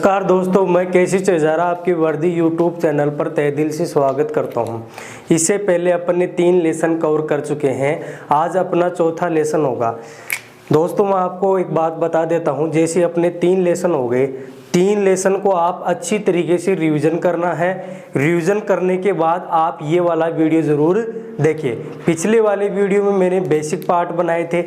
नमस्कार दोस्तों, मैं केसी चेजारा आपकी वर्दी यूट्यूब चैनल पर तहे दिल से स्वागत करता हूं। इससे पहले अपन ने 3 लेसन कवर कर चुके हैं। आज अपना चौथा लेसन होगा। दोस्तों मैं आपको एक बात बता देता हूं, जैसे अपने 3 लेसन हो गए, 3 लेसन को आप अच्छी तरीके से रिवीजन करना है। रिवीजन करने के बाद आप ये वाला वीडियो ज़रूर देखिए। पिछले वाले वीडियो में मैंने बेसिक पार्ट बनाए थे।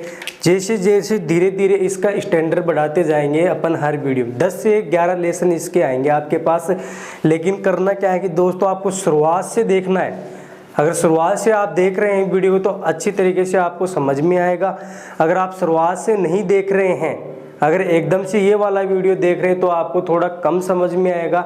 जैसे जैसे धीरे धीरे इसका स्टैंडर्ड बढ़ाते जाएंगे अपन, हर वीडियो 10 से 11 लेसन इसके आएंगे आपके पास। लेकिन करना क्या है कि दोस्तों आपको शुरुआत से देखना है। अगर शुरुआत से आप देख रहे हैं वीडियो तो अच्छी तरीके से आपको समझ में आएगा। अगर आप शुरुआत से नहीं देख रहे हैं, अगर एकदम से ये वाला वीडियो देख रहे हैं तो आपको थोड़ा कम समझ में आएगा।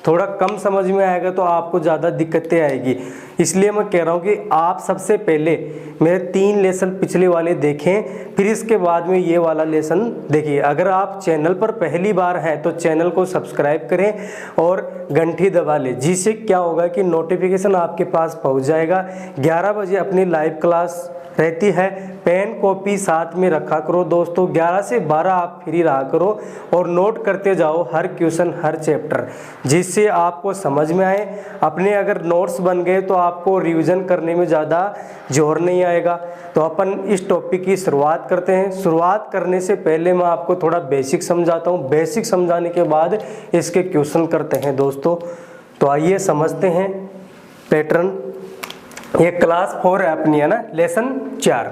थोड़ा कम समझ में आएगा तो आपको ज़्यादा दिक्कतें आएगी। इसलिए मैं कह रहा हूँ कि आप सबसे पहले मेरे 3 लेसन पिछले वाले देखें, फिर इसके बाद में ये वाला लेसन देखिए। अगर आप चैनल पर पहली बार हैं तो चैनल को सब्सक्राइब करें और घंटी दबा लें, जिससे क्या होगा कि नोटिफिकेशन आपके पास पहुँच जाएगा। 11 बजे अपनी लाइव क्लास रहती है। पेन कॉपी साथ में रखा करो दोस्तों। 11 से 12 आप फ्री रहा करो और नोट करते जाओ हर क्वेश्चन, हर चैप्टर, जिससे आपको समझ में आए। अपने अगर नोट्स बन गए तो आपको रिवीजन करने में ज़्यादा जोर नहीं आएगा। तो अपन इस टॉपिक की शुरुआत करते हैं। शुरुआत करने से पहले मैं आपको थोड़ा बेसिक समझाता हूँ। बेसिक समझाने के बाद इसके क्वेश्चन करते हैं दोस्तों। तो आइए समझते हैं पैटर्न। ये क्लास 4 है अपनी, है ना, लेसन 4।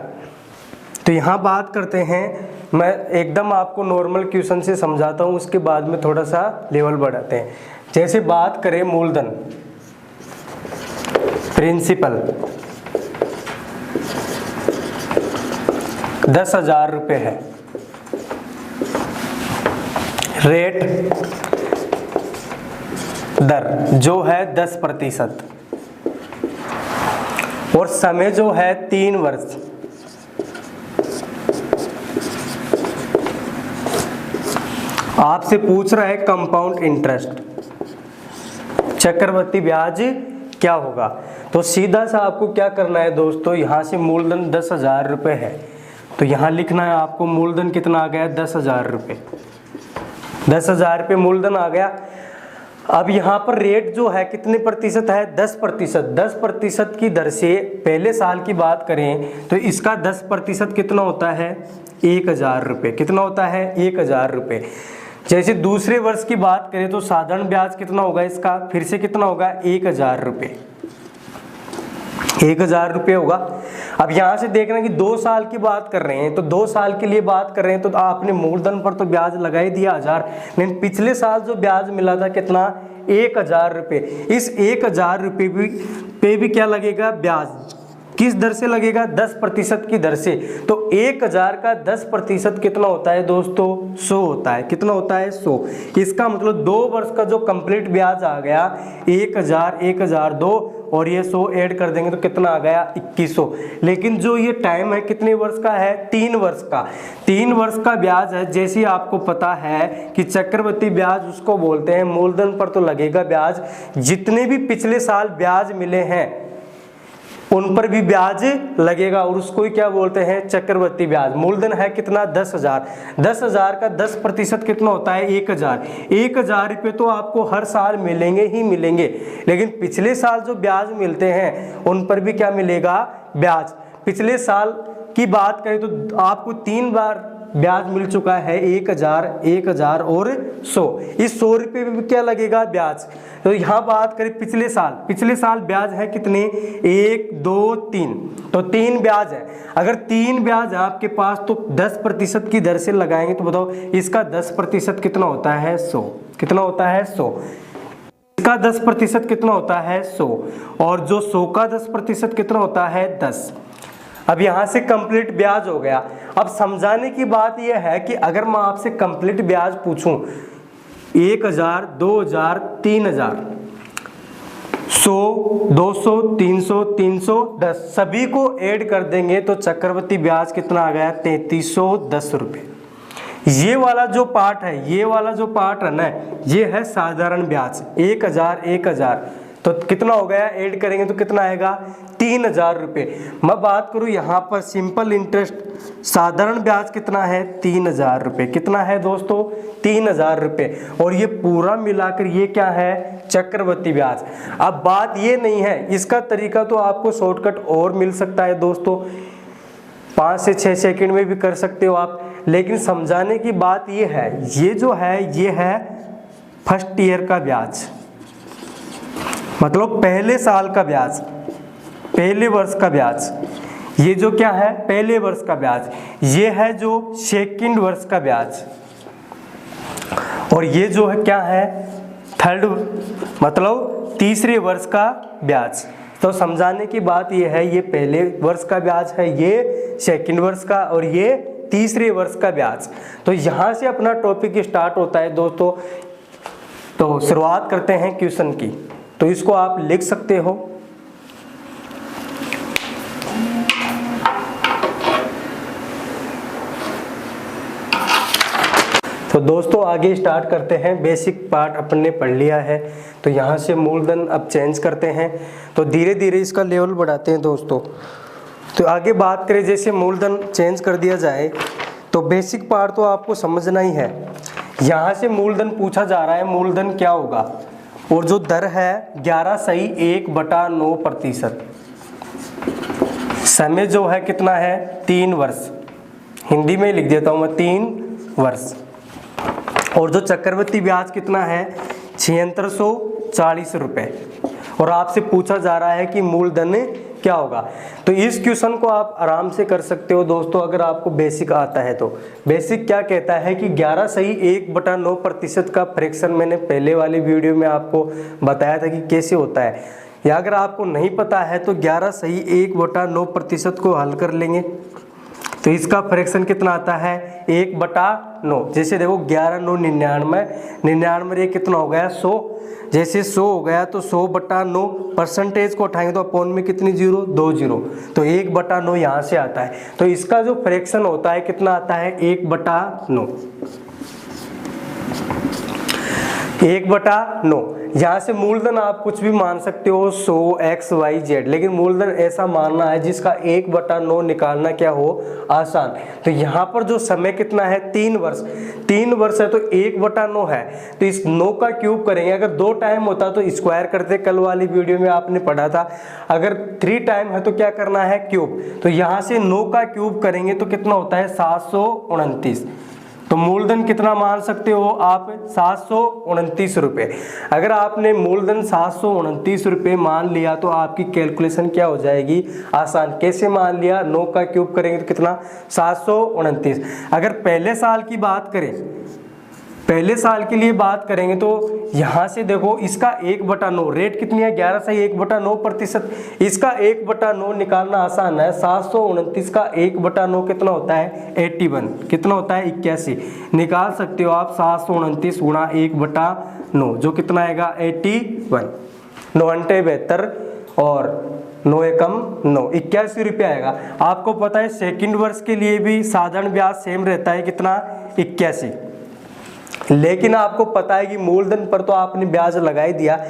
तो यहाँ बात करते हैं, मैं एकदम आपको नॉर्मल क्वेश्चन से समझाता हूँ, उसके बाद में थोड़ा सा लेवल बढ़ाते हैं। जैसे बात करें मूलधन, प्रिंसिपल 10,000 रुपये है। रेट दर जो है 10% और समय जो है 3 वर्ष। आपसे पूछ रहा है कंपाउंड इंटरेस्ट, चक्रवृद्धि ब्याज क्या होगा। तो सीधा सा आपको क्या करना है दोस्तों, यहाँ से मूलधन 10,000 रुपये है तो यहाँ लिखना है आपको मूलधन कितना आ गया, 10,000 रुपये। 10,000 रुपये मूलधन आ गया। अब यहाँ पर रेट जो है कितने प्रतिशत है, 10%। 10% की दर से पहले साल की बात करें तो इसका 10% कितना होता है, 1,000 रुपये। कितना होता है, 1,000 रुपये। जैसे दूसरे वर्ष की बात करें तो साधारण ब्याज कितना होगा इसका, फिर से कितना होगा, 1,000 रुपये। 1,000 रुपये होगा। अब यहाँ से देखना कि 2 साल की बात कर रहे हैं तो 2 साल के लिए बात कर रहे हैं तो आपने मूलधन पर तो ब्याज लगा ही दिया 1000, लेकिन पिछले साल जो ब्याज मिला था कितना, 1,000 रुपये। इस 1,000 रुपये पे भी क्या लगेगा, ब्याज। किस दर से लगेगा, 10% की दर से। तो 1,000 का 10% कितना होता है दोस्तों, 100 होता है। कितना होता है, 100। इसका मतलब 2 वर्ष का जो कंप्लीट ब्याज आ गया 1,000, 1,002 और ये 100 ऐड कर देंगे तो कितना आ गया, 2,100। लेकिन जो ये टाइम है कितने वर्ष का है, 3 वर्ष का। 3 वर्ष का ब्याज है। जैसे आपको पता है कि चक्रवृद्धि ब्याज उसको बोलते हैं, मूलधन पर तो लगेगा ब्याज। जितने भी पिछले साल ब्याज मिले हैं उन पर भी ब्याज लगेगा और उसको ही क्या बोलते हैं, चक्रवृद्धि ब्याज। मूलधन है कितना, 10,000। 10,000 का 10% कितना होता है, 1,000। 1,000 रुपये तो आपको हर साल मिलेंगे ही मिलेंगे, लेकिन पिछले साल जो ब्याज मिलते हैं उन पर भी क्या मिलेगा, ब्याज। पिछले साल की बात करें तो आपको 3 बार ब्याज मिल चुका है, 1,000, 1,000 और 100। इस 100 रुपये में क्या लगेगा, ब्याज। तो यहाँ बात करें पिछले साल ब्याज है कितने, 1, 2, 3। तो 3 ब्याज है। अगर 3 ब्याज है आपके पास तो 10% की दर से लगाएंगे तो बताओ इसका 10% कितना होता है, 100। कितना होता है, 100। इसका 10% कितना होता है, 100। और जो 100 का 10% कितना होता है, 10। अब यहाँ से कंप्लीट ब्याज हो गया। अब समझाने की बात यह है कि अगर मैं आपसे कंप्लीट ब्याज पूछूं 1,000, 2,000, 3,000, 100, 200, 300, 310 सभी को ऐड कर देंगे तो चक्रवृद्धि ब्याज कितना आ गया, 3,310 रुपये। ये वाला जो पार्ट है, ये वाला जो पार्ट है ना, ये है साधारण ब्याज। 1,000, 1,000, तो कितना हो गया, ऐड करेंगे तो कितना आएगा 3000 रुपये। मैं बात करूं यहाँ पर सिंपल इंटरेस्ट साधारण ब्याज कितना है 3000 रुपये। कितना है दोस्तों 3000 रुपये। और ये पूरा मिलाकर ये क्या है चक्रवृद्धि ब्याज। अब बात ये नहीं है, इसका तरीका तो आपको शॉर्टकट और मिल सकता है दोस्तों, 5 से 6 सेकंड में भी कर सकते हो आप, लेकिन समझाने की बात ये है, ये जो है ये है फर्स्ट ईयर का ब्याज, मतलब पहले साल का ब्याज, पहले वर्ष का ब्याज। ये जो क्या है पहले वर्ष का ब्याज, ये है जो सेकंड वर्ष का ब्याज, और ये जो है क्या है थर्ड मतलब तीसरे वर्ष का ब्याज। तो समझाने की बात ये है, ये पहले वर्ष का ब्याज है, ये सेकंड वर्ष का, और ये तीसरे वर्ष का ब्याज। तो यहाँ से अपना टॉपिक स्टार्ट होता है दोस्तों। तो शुरुआत करते हैं क्वेश्चन की। तो इसको आप लिख सकते हो। तो दोस्तों आगे स्टार्ट करते हैं। बेसिक पार्ट अपन ने पढ़ लिया है, तो यहाँ से मूलधन अब चेंज करते हैं। तो धीरे धीरे इसका लेवल बढ़ाते हैं दोस्तों। तो आगे बात करें, जैसे मूलधन चेंज कर दिया जाए तो बेसिक पार्ट तो आपको समझना ही है। यहाँ से मूलधन पूछा जा रहा है, मूलधन क्या होगा, और जो दर है 11/1/9%। समय जो है कितना है 3 वर्ष, हिंदी में लिख देता हूँ मैं 3 वर्ष। और जो चक्रवृद्धि ब्याज कितना है 7640 रुपये। और आपसे पूछा जा रहा है कि मूलधन क्या होगा। तो इस क्वेश्चन को आप आराम से कर सकते हो दोस्तों, अगर आपको बेसिक आता है तो। बेसिक क्या कहता है कि 11/1/9% का फ्रैक्शन मैंने पहले वाली वीडियो में आपको बताया था कि कैसे होता है, या अगर आपको नहीं पता है तो 11/1/9% को हल कर लेंगे तो इसका फ्रैक्शन कितना आता है 1/9। जैसे देखो 11 9 99, 99 कितना हो गया 100। जैसे 100 हो गया तो 100/9, परसेंटेज को उठाएंगे तो अपॉन में कितनी जीरो 2 जीरो, तो 1/9 यहाँ से आता है। तो इसका जो फ्रैक्शन होता है कितना आता है 1/9, 1/9। यहाँ से मूलधन आप कुछ भी मान सकते हो 100 x y z, लेकिन मूलधन ऐसा मानना है जिसका 1/9 निकालना क्या हो आसान। तो यहाँ पर जो समय कितना है 3 वर्ष, 3 वर्ष है तो 1/9 है, तो इस 9 का क्यूब करेंगे। अगर 2 टाइम होता तो स्क्वायर करते, कल वाली वीडियो में आपने पढ़ा था। अगर 3 टाइम है तो क्या करना है क्यूब। तो यहाँ से 9 का क्यूब करेंगे तो कितना होता है 729। तो मूलधन कितना मान सकते हो आप 729 रुपये। अगर आपने मूलधन 729 रुपये मान लिया तो आपकी कैलकुलेशन क्या हो जाएगी आसान। कैसे मान लिया, 9 का क्यूब करेंगे तो कितना 729। अगर पहले साल की बात करें, पहले साल के लिए बात करेंगे तो यहाँ से देखो इसका 1/9 रेट कितनी है 11/1/9%। इसका 1/9 निकालना आसान है। 729 का 1/9 कितना होता है 81, कितना होता है 81। निकाल सकते हो आप 729 गुणा 1/9 जो कितना आएगा 81, 9 अंटे 72 और 9 एकम 9, 81 रुपये आएगा। आपको पता है सेकंड वर्ष के लिए भी साधारण ब्याज सेम रहता है कितना 81, लेकिन आपको पता है कि मूलधन पर तो आपने ब्याज लगा ही दिया।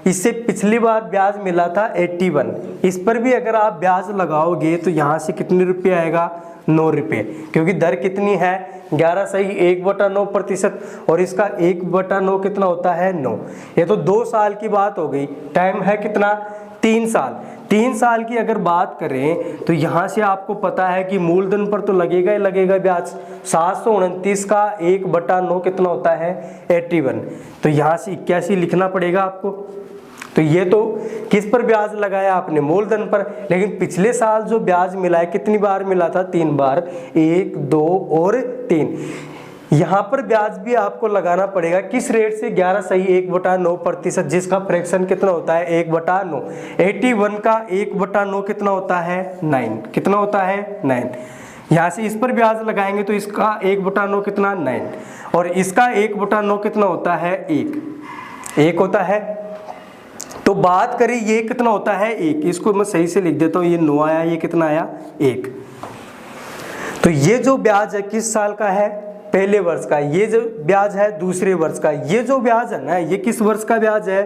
इससे पिछली बार ब्याज मिला था 81, इस पर भी अगर आप ब्याज लगाओगे तो यहाँ से कितने रुपये आएगा 9 रुपये, क्योंकि दर कितनी है 11/1/9% और इसका 1/9 कितना होता है 9। ये तो 2 साल की बात हो गई। टाइम है कितना 3 साल। 3 साल की अगर बात करें तो यहाँ से आपको पता है कि मूलधन पर तो लगेगा ही लगेगा ब्याज। 729 का 1/9 कितना होता है 81, तो यहाँ से 81 लिखना पड़ेगा आपको। तो ये तो किस पर ब्याज लगाया आपने मूलधन पर, लेकिन पिछले साल जो ब्याज मिला है कितनी बार मिला था 3 बार, 1 2 और 3। यहाँ पर ब्याज भी आपको लगाना पड़ेगा किस रेट से 11/1/9%, जिसका फ्रैक्शन कितना होता है 1/9। 81 का 1/9 कितना होता है 9, कितना होता है 9। यहाँ से इस पर ब्याज लगाएंगे तो इसका 1/9 कितना 9 और इसका 1/9 कितना होता है 1 होता है। तो बात करें ये कितना होता है 1, इसको मैं सही से लिख देता हूँ, ये 9 आया, ये कितना आया 1। तो ये जो ब्याज है किस साल का है पहले वर्ष का, ये जो ब्याज है दूसरे वर्ष का, ये जो ब्याज है ना ये किस वर्ष का ब्याज है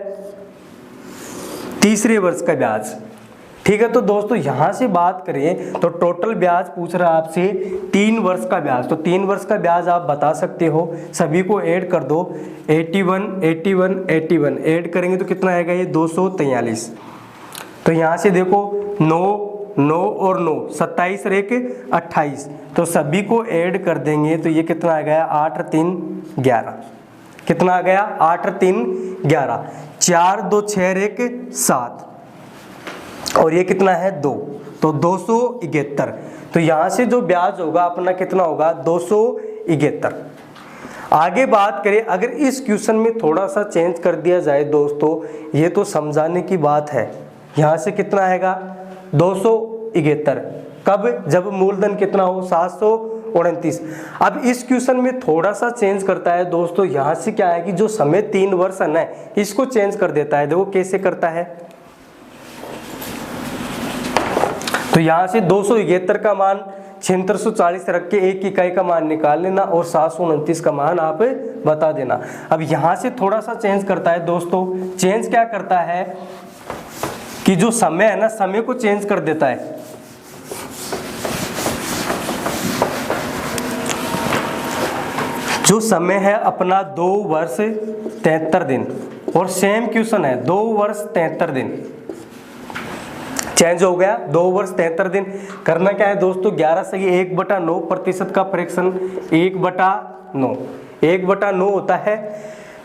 तीसरे वर्ष का ब्याज। ठीक है, तो दोस्तों यहाँ से बात करें तो टोटल ब्याज पूछ रहा है आपसे 3 वर्ष का ब्याज। तो 3 वर्ष का ब्याज आप बता सकते हो, सभी को ऐड कर दो, 81 81 81 ऐड करेंगे तो कितना आएगा ये 243। तो यहाँ से देखो 9 और 9 27 और 1 28, तो सभी को ऐड कर देंगे तो ये कितना आ गया 8 3 11। कितना आ गया 8 3 11, 4 2 6 1 7 और ये कितना है 2, तो 271। तो यहाँ से जो ब्याज होगा अपना कितना होगा 271। आगे बात करें, अगर इस क्वेश्चन में थोड़ा सा चेंज कर दिया जाए दोस्तों, ये तो समझाने की बात है। यहाँ से कितना आएगा 271, कब, जब मूलधन कितना हो 729। अब इस क्वेश्चन में थोड़ा सा चेंज करता है दोस्तों, यहाँ से क्या है कि जो समय 3 वर्ष है ना, इसको चेंज कर देता है। देखो कैसे करता है, तो यहाँ से 271 का मान 7640 रख के 1 इकाई का मान निकाल लेना और 729 का मान आप बता देना। अब यहाँ से थोड़ा सा चेंज करता है दोस्तों, चेंज क्या करता है कि जो समय है ना, समय को चेंज कर देता है। जो समय है अपना 2 वर्ष 73 दिन, और सेम क्वेश्चन है 2 वर्ष 73 दिन, चेंज हो गया 2 वर्ष 73 दिन। करना क्या है दोस्तों, 11 से 1/9 प्रतिशत का फ्रैक्शन 1/9, 1/9 होता है,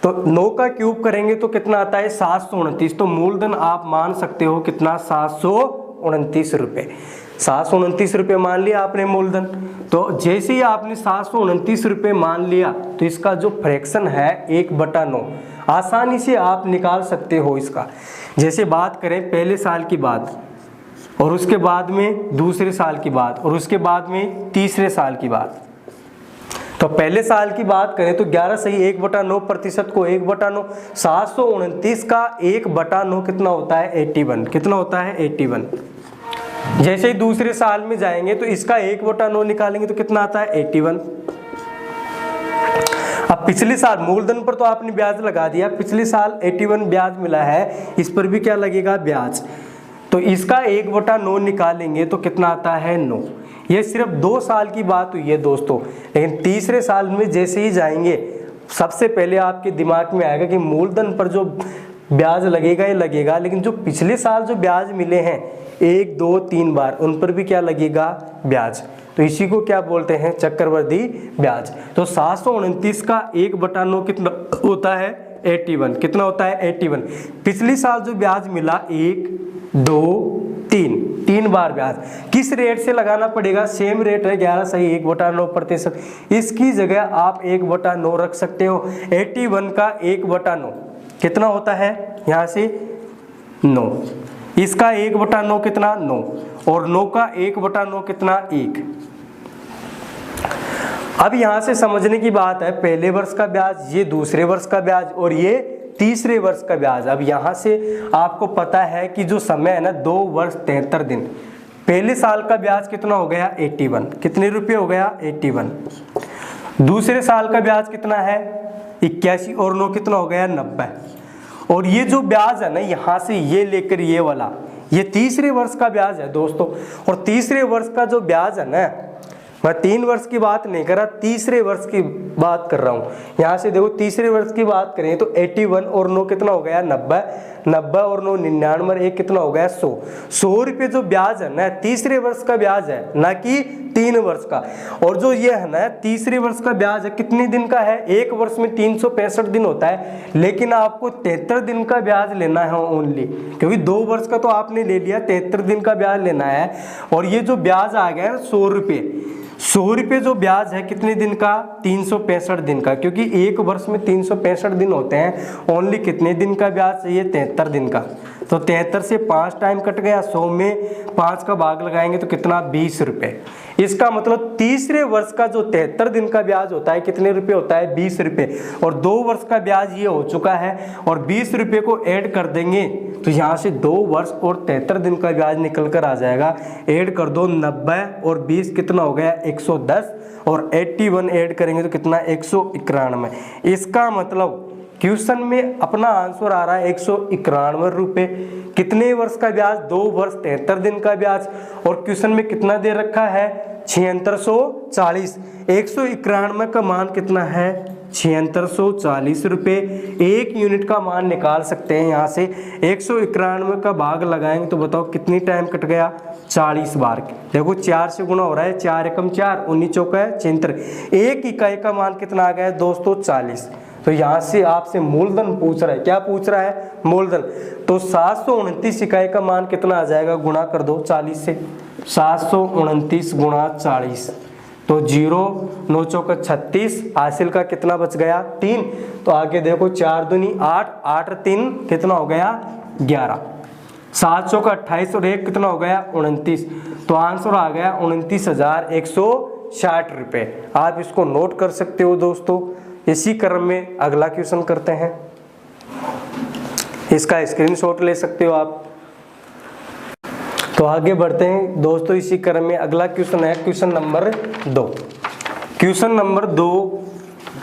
तो 9 का क्यूब करेंगे तो कितना आता है 729। तो मूलधन आप मान सकते हो कितना 729 रुपये, 729 रुपये मान लिया आपने मूलधन। तो जैसे ही आपने 729 रुपये मान लिया तो इसका जो फ्रैक्शन है 1/9 आसानी से आप निकाल सकते हो इसका। जैसे बात करें पहले साल की बात, और उसके बाद में दूसरे साल की बात, और उसके बाद में तीसरे साल की बात। तो पहले साल की बात करें तो 11 से 1/9 प्रतिशत को 1/9, 729 का 1/9 कितना होता है 81। कितना होता है 81। जैसे ही दूसरे साल में जाएंगे तो इसका 1/9 निकालेंगे तो कितना आता है 81। अब पिछले साल मूलधन पर तो आपने ब्याज लगा दिया, पिछले साल 81 ब्याज मिला है, इस पर भी क्या लगेगा ब्याज, तो इसका 1/9 निकालेंगे तो कितना आता है 9। ये सिर्फ 2 साल की बात हुई है दोस्तों, लेकिन तीसरे साल में जैसे ही जाएंगे सबसे पहले आपके दिमाग में आएगा कि मूलधन पर जो ब्याज लगेगा ये लगेगा, लेकिन जो पिछले साल जो ब्याज मिले हैं 1 2 3 बार, उन पर भी क्या लगेगा ब्याज। तो इसी को क्या बोलते हैं चक्रवृद्धि ब्याज। तो 729 का 1/9 कितना होता है 81। कितना होता है 81। पिछले साल जो ब्याज मिला 1 2 3 बार ब्याज, किस रेट से लगाना पड़ेगा, सेम रेट है 11 से 1/9 प्रतिशत, इसकी जगह आप 1/9 रख सकते हो। 81 का 1/9 कितना होता है, यहाँ से 9, इसका 1/9 कितना 9, और 9 का 1/9 कितना 1। अब यहाँ से समझने की बात है, पहले वर्ष का ब्याज, ये दूसरे वर्ष का ब्याज, और ये तीसरे वर्ष का ब्याज। अब यहाँ से आपको पता है कि जो समय है ना 2 वर्ष 73 दिन, पहले साल का ब्याज कितना हो गया 81। कितने रुपए हो गया 81। दूसरे साल का ब्याज कितना है 81 और 9 कितना हो गया 90। और ये जो ब्याज है ना यहाँ से ये लेकर ये वाला, ये तीसरे वर्ष का ब्याज है दोस्तों। और तीसरे वर्ष का जो ब्याज है ना, मैं 3 वर्ष की बात नहीं कर रहा, तीसरे वर्ष की बात कर रहा हूँ। यहाँ से देखो तीसरे वर्ष की बात करें तो 81 और 9 कितना हो गया 90, 90 और 9 99, 1 कितना हो गया 100। 100 रुपये जो ब्याज है ना तीसरे वर्ष का ब्याज है, ना कि 3 वर्ष का। और जो ये है ना तीसरे वर्ष का ब्याज है कितने दिन का है, 1 वर्ष में 365 दिन होता है, लेकिन आपको 73 दिन का ब्याज लेना है ओनली, क्योंकि 2 वर्ष का तो आपने ले लिया, 73 दिन का ब्याज लेना है। और ये जो ब्याज आ गया 100 रुपये, 100 रुपये जो ब्याज है कितने दिन का 365 दिन का, क्योंकि 1 वर्ष में 365 दिन होते हैं, ओनली कितने दिन का ब्याज चाहिए 73 दिन का। तो 73 से 5 टाइम कट गया, 100 में 5 का भाग लगाएंगे तो कितना 20 रुपये। इसका मतलब तीसरे वर्ष का जो 73 दिन का ब्याज होता है कितने रुपए होता है 20 रुपये। और 2 वर्ष का ब्याज ये हो चुका है, और 20 रुपये को ऐड कर देंगे तो यहाँ से 2 वर्ष और 73 दिन का ब्याज निकल कर आ जाएगा। ऐड कर दो 90 और 20 कितना हो गया 110, और 81 ऐड करेंगे तो कितना 191। इसका मतलब क्वेश्चन में अपना आंसर आ रहा है 191 रुपये। कितने वर्ष का ब्याज? 2 वर्ष 73 दिन का ब्याज। और क्वेश्चन में कितना दे रखा है? 7640। 191 का मान कितना है? 7640 रुपये। 1 यूनिट का मान निकाल सकते हैं यहाँ से। 191 का भाग लगाएंगे तो बताओ कितनी टाइम कट गया? 40 बार। देखो 4 से गुना हो रहा है, 4 एकम 4, 19 चौका 76। 1 इकाई का मान कितना आ गया है दोस्तों? 40। तो यहाँ से आपसे मूलधन पूछ रहा है। क्या पूछ रहा है? मूलधन। तो 729 इकाई का मान कितना आ जाएगा? गुणा कर दो 40 से। 729 गुणा 40 तो 0, 9 चौका 36, हासिल का कितना बच गया? 3। तो आगे देखो 4 दूनी 8, 8 3 कितना हो गया? 11। 7 चौका 28 और 1 कितना हो गया? 29। तो आंसर आ गया 29,160 रुपये। आप इसको नोट कर सकते हो दोस्तों। इसी क्रम में अगला क्वेश्चन करते हैं, इसका स्क्रीनशॉट ले सकते हो आप। तो आगे बढ़ते हैं दोस्तों इसी क्रम में। अगला क्वेश्चन है क्वेश्चन नंबर 2। क्वेश्चन नंबर 2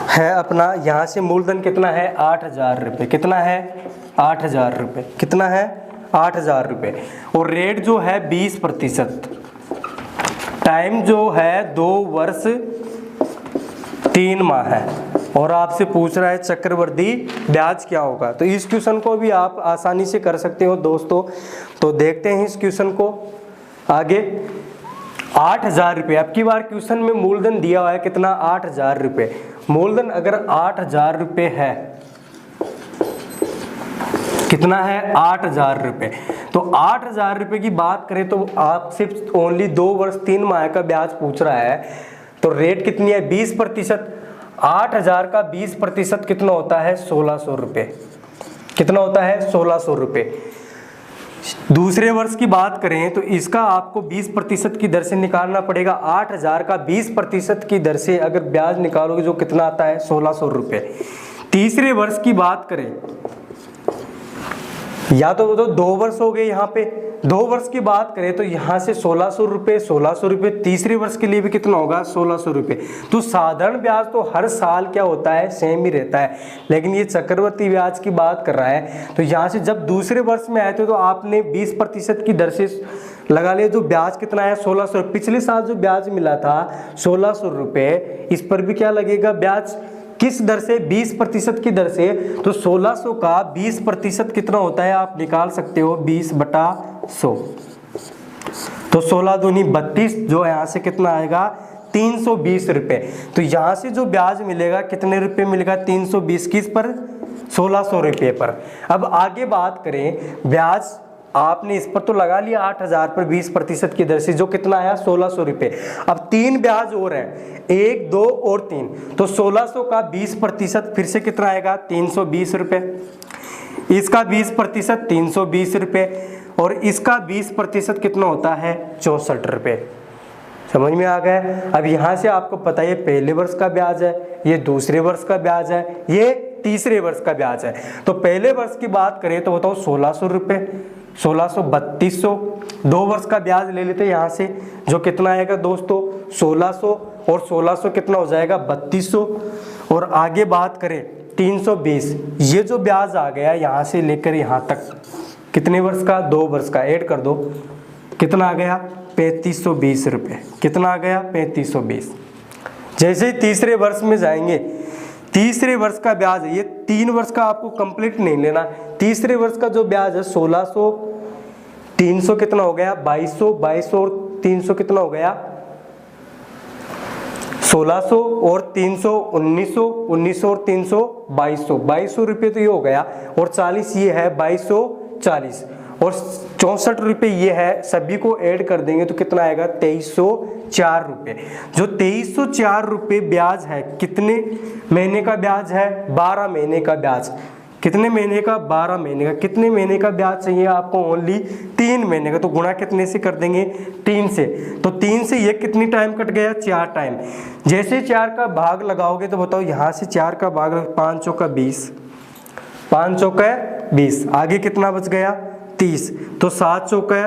है अपना, यहाँ से मूलधन कितना है? 8000 रुपये। कितना है? 8000 रुपये। कितना है? 8000 रुपये। और रेट जो है 20%। टाइम जो है 2 वर्ष 3 माह है। और आपसे पूछ रहा है चक्रवृद्धि ब्याज क्या होगा। तो इस क्वेश्चन को भी आप आसानी से कर सकते हो दोस्तों। तो देखते हैं इस क्वेश्चन को आगे। 8000 रुपये। अब की बार क्वेश्चन में मूलधन दिया हुआ है कितना? 8000 रुपये। मूलधन अगर 8000 रुपये है, कितना है? 8000 रुपये। तो 8000 रुपये की बात करें तो आप सिर्फ ओनली 2 वर्ष 3 माह का ब्याज पूछ रहा है। तो रेट कितनी है? 20%। 8000 का 20% कितना होता है? 1600 रुपये। कितना होता है? 1600 रुपये। दूसरे वर्ष की बात करें तो इसका आपको 20% की दर से निकालना पड़ेगा। 8000 का 20% की दर से अगर ब्याज निकालोगे जो कितना आता है? 1600 रुपये। तीसरे वर्ष की बात करें, या तो 2 वर्ष हो गए यहाँ पे। 2 वर्ष की बात करें तो यहाँ से 1600 रुपये, 1600 रुपये। तीसरे वर्ष के लिए भी कितना होगा? 1600 रुपये। तो साधारण ब्याज तो हर साल क्या होता है? सेम ही रहता है। लेकिन ये चक्रवृद्धि ब्याज की बात कर रहा है। तो यहाँ से जब दूसरे वर्ष में आए थे तो आपने 20% की दर से लगा लिया। जो ब्याज कितना है? 1600। पिछले साल जो ब्याज मिला था 1600 रुपये, इस पर भी क्या लगेगा ब्याज? किस दर से? 20% की दर से। तो 1600 का 20% कितना होता है? आप निकाल सकते हो 20/100। तो 16 दूनी 32, जो यहाँ से कितना आएगा? 320 रुपये। तो यहाँ से जो ब्याज मिलेगा कितने रुपये मिलेगा? 320। किस पर? 1600 रुपये पर। अब आगे बात करें, ब्याज आपने इस पर तो लगा लिया 8000 पर 20% की दर से, जो कितना आया? 1600 रुपये। अब 3 ब्याज और हैं, 1, 2 और 3। तो 1600 का 20% फिर से कितना आएगा? 320 रुपये। इसका 20% 320 रुपये। और इसका 20% कितना होता है? 64 रुपये। समझ में आ गया? अब यहाँ से आपको पता है ये पहले वर्ष का ब्याज है, ये दूसरे वर्ष का ब्याज है, ये तीसरे वर्ष का ब्याज है। तो पहले वर्ष की बात करें तो बताओ 1600 रुपये, 1600, 3200। 2 वर्ष का ब्याज ले लेते हैं यहाँ से, जो कितना आएगा दोस्तों? 1600 और 1600 कितना हो जाएगा? 3200। और आगे बात करें 320, ये जो ब्याज आ गया यहाँ से लेकर यहाँ तक, कितने वर्ष का? 2 वर्ष का। ऐड कर दो, कितना आ गया? 3520 रुपये। कितना आ गया? 3520। जैसे ही तीसरे वर्ष में जाएंगे, तीसरे वर्ष का ब्याज है, ये 3 वर्ष का आपको कंप्लीट नहीं लेना। तीसरे वर्ष का जो ब्याज है 1600, 300 कितना हो गया? 2200, 2200 और 300 कितना हो गया? 1600 और 300 1900, 1900 और 300 2200। 2200 रुपये तो ये हो गया, और 40 ये है 2240, और 64 रुपये ये है। सभी को ऐड कर देंगे तो कितना आएगा? 2304 रुपये। जो 2304 रुपये ब्याज है, कितने महीने का ब्याज है? 12 महीने का ब्याज। कितने महीने का? 12 महीने का। कितने महीने का ब्याज चाहिए आपको? ओनली 3 महीने का। तो गुणा कितने से कर देंगे? 3 से। तो 3 से ये कितनी टाइम कट गया? 4 टाइम। जैसे 4 का भाग लगाओगे तो बताओ, यहाँ से 4 का भाग 5 चौका 20, 5 चौका 20, आगे कितना बच गया? 30। तो 7 चौका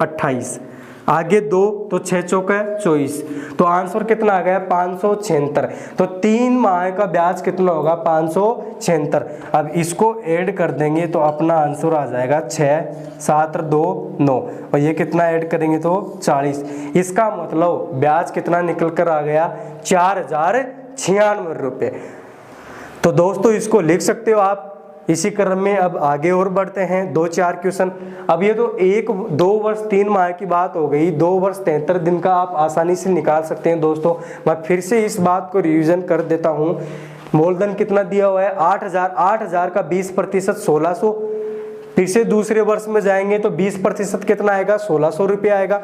28, आगे 2 तो 6 चौका 24, तो आंसर कितना आ गया 576। तो 3 माह का ब्याज कितना होगा 576। अब इसको ऐड कर देंगे तो अपना आंसर आ जाएगा 6 7 2 9, और ये कितना ऐड करेंगे तो 40। इसका मतलब ब्याज कितना निकल कर आ गया 4096 रुपये। तो दोस्तों इसको लिख सकते हो आप। इसी क्रम में अब आगे और बढ़ते हैं 2-4 क्वेश्चन। अब ये तो 2 वर्ष 3 माह की बात हो गई, 2 वर्ष 73 दिन का आप आसानी से निकाल सकते हैं दोस्तों। मैं फिर से इस बात को रिवीजन कर देता हूँ। मूलधन कितना दिया हुआ है 8000, 8000 का 20% 1600। फिर से दूसरे वर्ष में जाएंगे तो 20% कितना आएगा 1600 रुपये आएगा।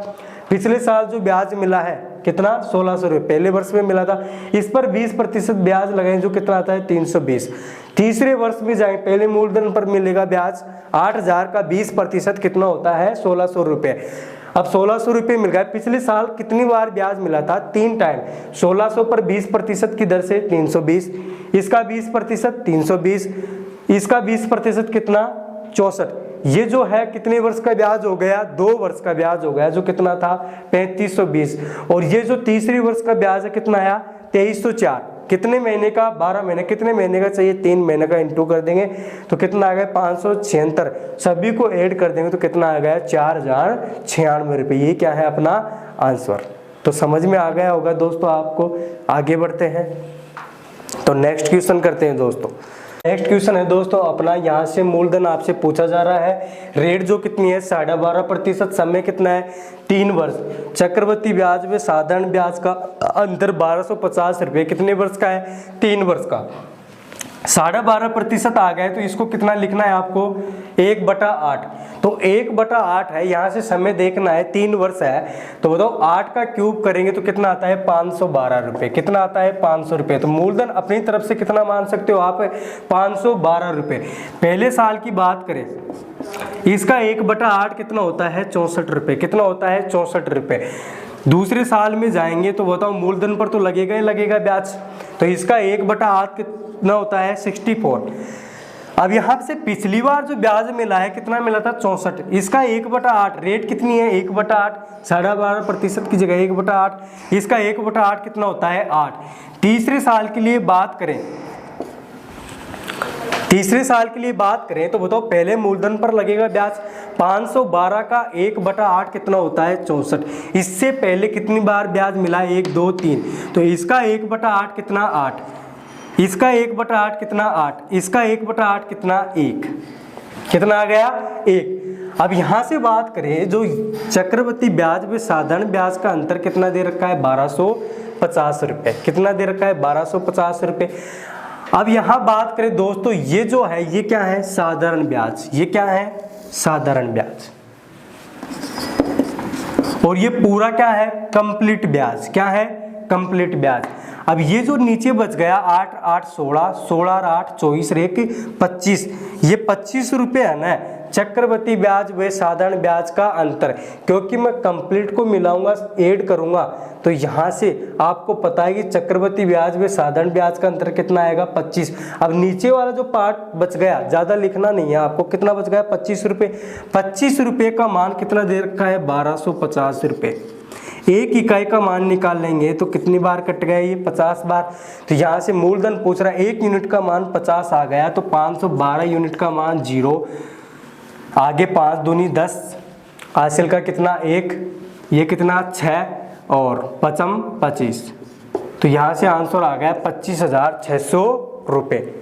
पिछले साल जो ब्याज मिला है कितना 1600 रुपये पहले वर्ष में मिला था, इस पर 20% ब्याज लगाएं जो कितना आता है 320। तीसरे वर्ष में जाएंगे, पहले मूलधन पर मिलेगा ब्याज 8000 का 20% कितना होता है 1600 रुपये। अब 1600 रुपये मिल गया। पिछले साल कितनी बार ब्याज मिला था 3 टाइम। 1600 पर 20% की दर से 320, इसका 20% 320, इसका 20% कितना 64। ये जो है कितने वर्ष का ब्याज हो गया 2 वर्ष का ब्याज हो गया जो कितना था 3520। और ये जो तीसरी वर्ष का ब्याज है कितना आया 2304। कितने महीने का 12 महीने, कितने महीने का चाहिए 3 महीने का इंटू कर देंगे तो कितना आ गया 576। सभी को ऐड कर देंगे तो कितना आ गया 4096 रुपये। ये क्या है अपना आंसर। तो समझ में आ गया होगा दोस्तों आपको। आगे बढ़ते हैं तो नेक्स्ट क्वेश्चन करते हैं दोस्तों। नेक्स्ट क्वेश्चन है दोस्तों अपना, यहाँ से मूलधन आपसे पूछा जा रहा है। रेट जो कितनी है 12.5%, समय कितना है 3 वर्ष। चक्रवृद्धि ब्याज में साधारण ब्याज का अंतर 1250 रुपये कितने वर्ष का है 3 वर्ष का। 12.5% आ गया है तो इसको कितना लिखना है आपको 1/8। तो 1/8 है, यहाँ से समय देखना है 3 वर्ष है तो बताओ 8 का क्यूब करेंगे तो कितना आता है 512 रुपये। कितना आता है 500 रुपये। तो मूलधन अपनी तरफ से कितना मान सकते हो आप 512 रुपये। पहले साल की बात करें इसका 1/8 कितना होता है 64 रुपये। कितना होता है 64 रुपये। दूसरे साल में जाएंगे तो बताओ मूलधन पर तो लगेगा ही लगेगा ब्याज, तो इसका 1/8 कितना होता है 64। अब यहाँ से पिछली बार जो ब्याज मिला है कितना मिला था 64, इसका 1/8 रेट कितनी है 1/8, 12.5% की जगह 1/8, इसका 1/8 कितना होता है 8। तीसरे साल के लिए बात करें तो बताओ पहले मूलधन पर लगेगा ब्याज 512 का 1/8 कितना होता है 64। इससे पहले कितनी बार ब्याज मिला 1 2 3, तो इसका 1/8 कितना 8, इसका 1/8 कितना 8, इसका 1/8 कितना 1, कितना आ गया 1। अब यहाँ से बात करें जो चक्रवृद्धि ब्याज में साधारण ब्याज का अंतर कितना दे रखा है 1250 रुपये। कितना दे रखा है 1250 रुपये। अब यहाँ बात करें दोस्तों ये जो है ये क्या है साधारण ब्याज, ये क्या है साधारण ब्याज, और ये पूरा क्या है कंप्लीट ब्याज। क्या है कंप्लीट ब्याज। अब ये जो नीचे बच गया 8 8 16, 16 और 8 24 रेख 25, ये 25 रुपये है ना चक्रवृद्धि ब्याज व साधारण ब्याज का अंतर। क्योंकि मैं कंप्लीट को मिलाऊंगा ऐड करूंगा तो यहाँ से आपको पता है कि चक्रवृद्धि ब्याज व साधारण ब्याज का अंतर कितना आएगा 25। अब नीचे वाला जो पार्ट बच गया ज़्यादा लिखना नहीं है आपको, कितना बच गया 25 रुपये। 25 रुपये का मान कितना दे रखा है 1250 रुपये। 1 इकाई का मान निकाल लेंगे तो कितनी बार कट गया ये 50 बार। तो यहाँ से मूलधन पूछ रहा है 1 यूनिट का मान 50 आ गया तो 512 यूनिट का मान 0, आगे 5 दूनी 10, हासिल का कितना 1, ये कितना 6 और 5 25। तो यहाँ से आंसर आ गया 25,600 रुपये।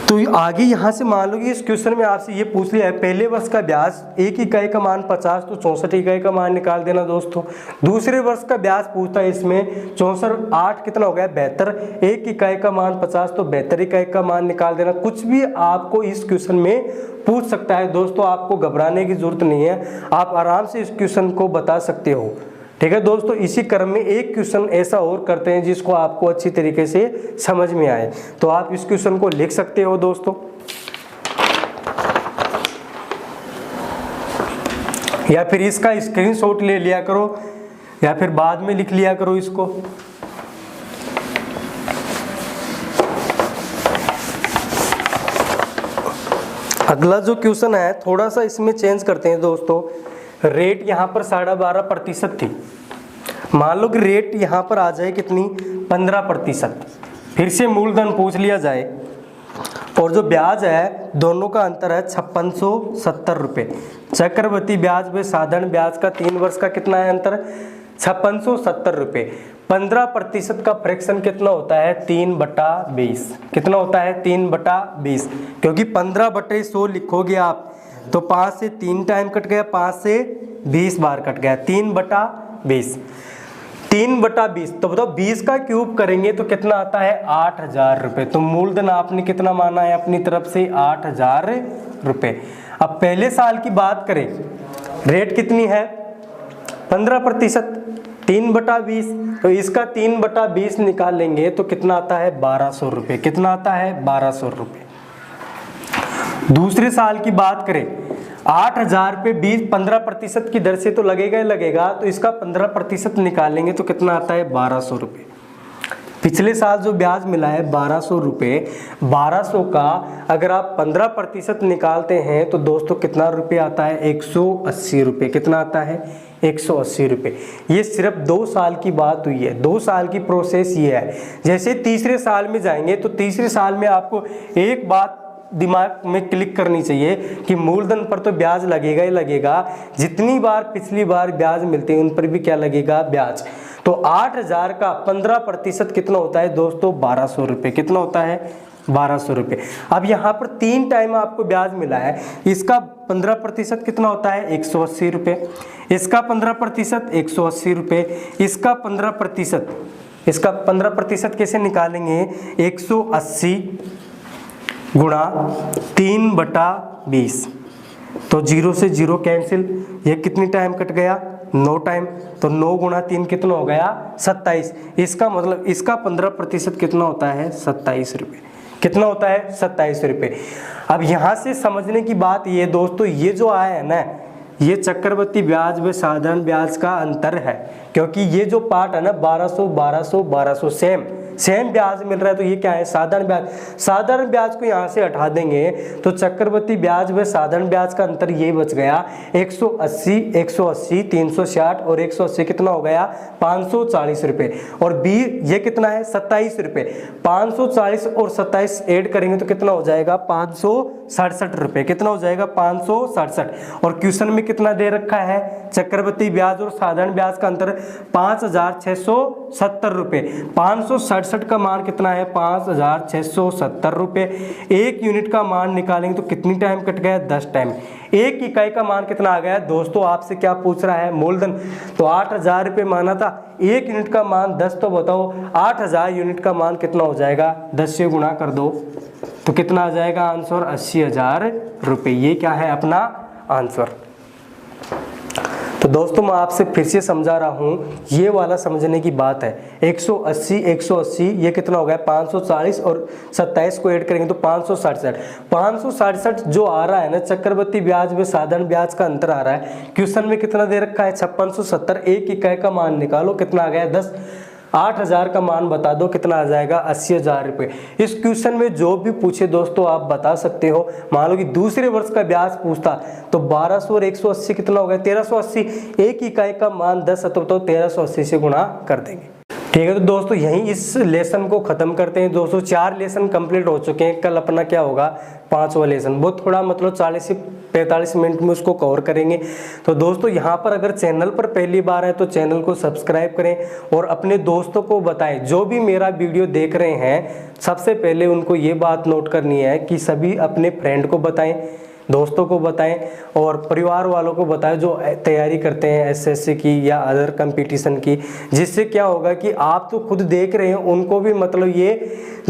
तो आगे यहाँ से मान लो कि इस क्वेश्चन में आपसे ये पूछ लिया है पहले वर्ष का ब्याज 1 इकाई का मान 50 तो 64 इकाई का मान निकाल देना दोस्तों। दूसरे वर्ष का ब्याज पूछता है इसमें 64 8 कितना हो गया 72, 1 इकाई का मान 50 तो 72 इकाई का मान निकाल देना। कुछ भी आपको इस क्वेश्चन में पूछ सकता है दोस्तों, आपको घबराने की जरूरत नहीं है, आप आराम से इस क्वेश्चन को बता सकते हो। ठीक है दोस्तों, इसी क्रम में एक क्वेश्चन ऐसा और करते हैं जिसको आपको अच्छी तरीके से समझ में आए। तो आप इस क्वेश्चन को लिख सकते हो दोस्तों, या फिर इसका स्क्रीनशॉट ले लिया करो या फिर बाद में लिख लिया करो इसको। अगला जो क्वेश्चन है थोड़ा सा इसमें चेंज करते हैं दोस्तों। रेट यहाँ पर 12.5% थी, मान लो कि रेट यहाँ पर आ जाए कितनी 15%, फिर से मूलधन पूछ लिया जाए और जो ब्याज है दोनों का अंतर है 5670 रुपये। चक्रवृद्धि ब्याज व साधारण ब्याज का 3 वर्ष का कितना है अंतर, 5670 रुपये। 15% का फ्रैक्शन कितना होता है 3/20, कितना होता है 3/20, क्योंकि 15/100 लिखोगे आप तो 5 से 3 टाइम कट गया, 5 से 20 बार कट गया, 3/20, 3/20। तो बताओ 20 का क्यूब करेंगे तो कितना आता है 8000 रुपये। तो मूलधन आपने कितना माना है अपनी तरफ से 8000 रुपये। अब पहले साल की बात करें, रेट कितनी है 15%, 3/20, तो इसका 3/20 निकालेंगे तो कितना आता है 1200 रुपये, कितना आता है 1200 रुपये। दूसरे साल की बात करें, 8000 पे 15% की दर से तो लगेगा ही लगेगा, तो इसका 15% निकालेंगे तो कितना आता है 1200 रुपये। पिछले साल जो ब्याज मिला है 1200 रुपये, 1200 का अगर आप 15% निकालते हैं तो दोस्तों कितना रुपये आता है 180 रुपये, कितना आता है 180 रुपये। ये सिर्फ 2 साल की बात हुई है, 2 साल की प्रोसेस ये है। जैसे तीसरे साल में जाएंगे तो तीसरे साल में आपको एक बात दिमाग में क्लिक करनी चाहिए कि मूलधन पर तो ब्याज लगेगा ही लगेगा, जितनी बार पिछली बार ब्याज मिलते हैं उन पर भी क्या लगेगा ब्याज। तो 8000 का 15% कितना होता है दोस्तों 1200 रुपये, कितना होता है 1200 रुपये। अब यहाँ पर 3 टाइम आपको ब्याज मिला है, इसका 15% कितना होता है 180 रुपये, इसका 15% 180 रुपये, इसका 15% कैसे निकालेंगे 180 गुणा 3/20, तो 0 से 0 कैंसिल, ये कितनी टाइम कट गया 9 टाइम, तो 9 गुणा 3 कितना हो गया 27। इसका मतलब इसका 15% कितना होता है 27 रुपये, कितना होता है 27 रुपये। अब यहाँ से समझने की बात ये दोस्तों, ये जो आया है ना, ये चक्रवृद्धि ब्याज व साधारण ब्याज का अंतर है, क्योंकि ये जो पार्ट है ना 1200 1200 1200 सेम ब्याज मिल रहा है, तो ये क्या है साधारण ब्याज। साधारण ब्याज को यहाँ से हटा देंगे तो चक्रवृद्धि ब्याज व साधारण ब्याज का अंतर ये बच गया 180 180 360 और 180 कितना हो गया 540 रुपये, और बी ये कितना है 27 रुपये। 540 और 27 ऐड करेंगे तो कितना हो जाएगा 567 रुपये, कितना हो जाएगा 567। और क्वेश्चन में कितना दे रखा है चक्रवृद्धि ब्याज और साधारण ब्याज का अंतर 5670 रुपये। 567 का मान कितना है 5670 रुपये। 1 यूनिट का मान निकालेंगे तो कितनी टाइम कट गया 10 टाइम। 1 इकाई का मान कितना आ गया दोस्तों, आपसे क्या पूछ रहा है मूलधन, तो 8000 रुपये माना था, 1 यूनिट का मान 10, तो बताओ 8000 यूनिट का मान कितना हो जाएगा 10 से गुणा कर दो तो कितना आ जाएगा आंसर 80,000 रुपये। ये क्या है अपना आंसर। तो दोस्तों मैं आपसे फिर से समझा रहा हूँ, ये वाला समझने की बात है। 180 ये कितना हो गया 540 और 27 को ऐड करेंगे तो 567 जो आ रहा है ना चक्रवृद्धि ब्याज में साधारण ब्याज का अंतर आ रहा है। क्वेश्चन में कितना दे रखा है 5670, 1 इकाई का मान निकालो कितना आ गया 10। 8000 का मान बता दो कितना आ जाएगा 80,000 रुपये। इस क्वेश्चन में जो भी पूछे दोस्तों आप बता सकते हो। मान लो कि दूसरे वर्ष का ब्याज पूछता तो 1200 और 180 कितना हो गया 1380, 1 इकाई का मान 10 है तो 1380 से गुणा कर देंगे। ठीक है, तो दोस्तों यहीं इस लेसन को खत्म करते हैं। दोस्तों 4 लेसन कंप्लीट हो चुके हैं, कल अपना क्या होगा 5वां लेसन, वो थोड़ा मतलब 40 से 45 मिनट में उसको कवर करेंगे। तो दोस्तों यहाँ पर अगर चैनल पर पहली बार है तो चैनल को सब्सक्राइब करें और अपने दोस्तों को बताएं। जो भी मेरा वीडियो देख रहे हैं सबसे पहले उनको ये बात नोट करनी है कि सभी अपने फ्रेंड को बताएं, दोस्तों को बताएं और परिवार वालों को बताएं जो तैयारी करते हैं एसएससी की या अदर कंपटीशन की। जिससे क्या होगा कि आप तो खुद देख रहे हैं उनको भी मतलब ये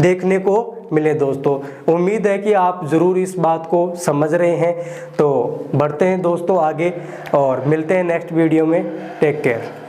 देखने को मिले। दोस्तों उम्मीद है कि आप ज़रूर इस बात को समझ रहे हैं। तो बढ़ते हैं दोस्तों आगे और मिलते हैं नेक्स्ट वीडियो में। Take care.